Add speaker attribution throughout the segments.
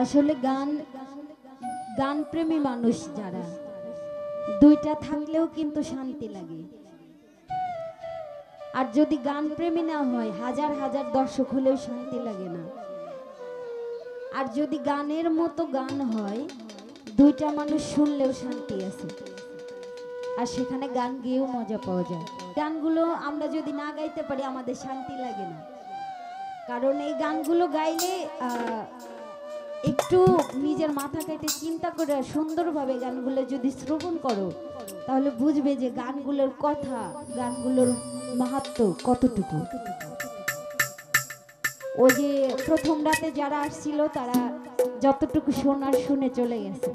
Speaker 1: আসলে গান গান প্রেমী মানুষ যারা দুইটা থাকলেও কিন্তু শান্তি লাগে। আর যদি গান প্রেমী না হয় হাজার হাজার দর্শক হলেও শান্তি লাগে না। আর যদি গানের মতো গান হয় দুইটা মানুষ শুনলেও শান্তি আছে। আর সেখানে গান গেয়েও মজা পাওয়া যায়। গানগুলো আমরা যদি না গাইতে পারি আমাদের শান্তি লাগে না, কারণ এই গানগুলো গাইলে একটু নিজের মাথা কেটে চিন্তা করে সুন্দরভাবে গানগুলো যদি শ্রবণ করো তাহলে বুঝবে যে গানগুলোর কথা, গানগুলোর মাহাত্ম্য কতটুকু। ওই যে প্রথম রাতে যারা আসছিল তারা যতটুকু শোনার শুনে চলে গেছে।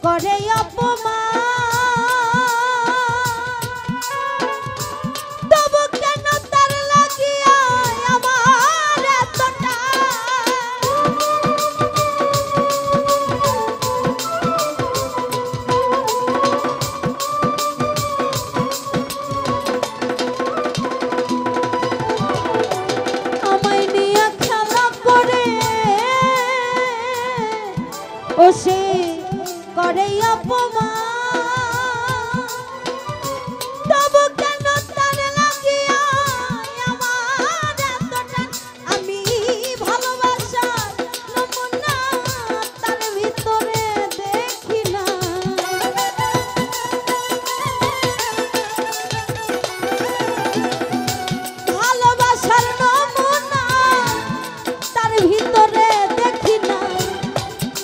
Speaker 1: করে অপমান তবু কেন তার লাগিয়া আমার এতটা আমায় নিয়ে খেলা করে ও সে করে অপমান তবু কেন তার লাগিয়া আমার এতটা আমি ভালোবাসার নমুনা তার ভিতরে দেখি না ভালোবাসার নমুনা তার ভিতরে দেখি না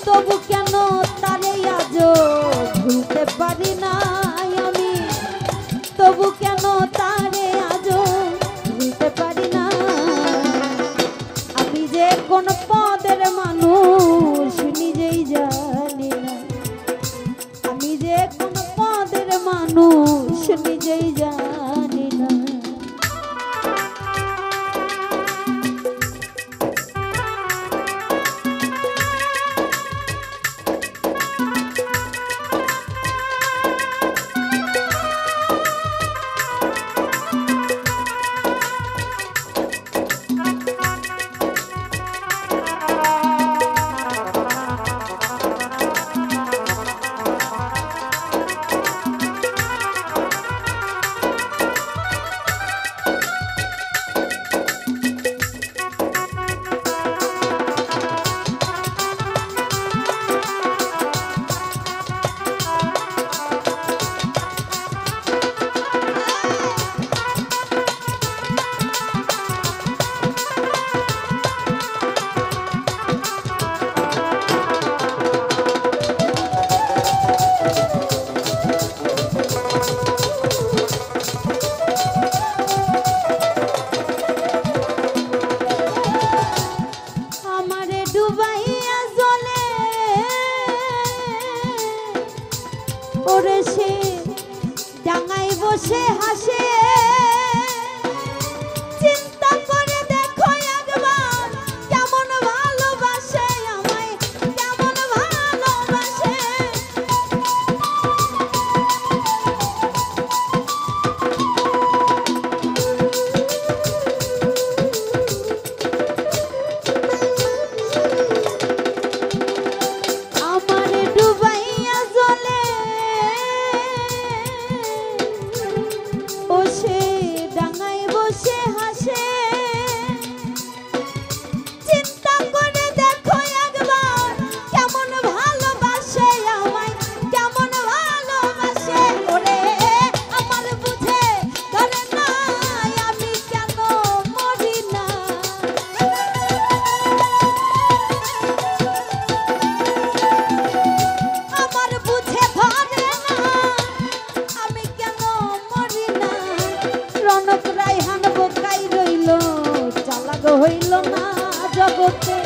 Speaker 1: তবু কেন হইল না জগতে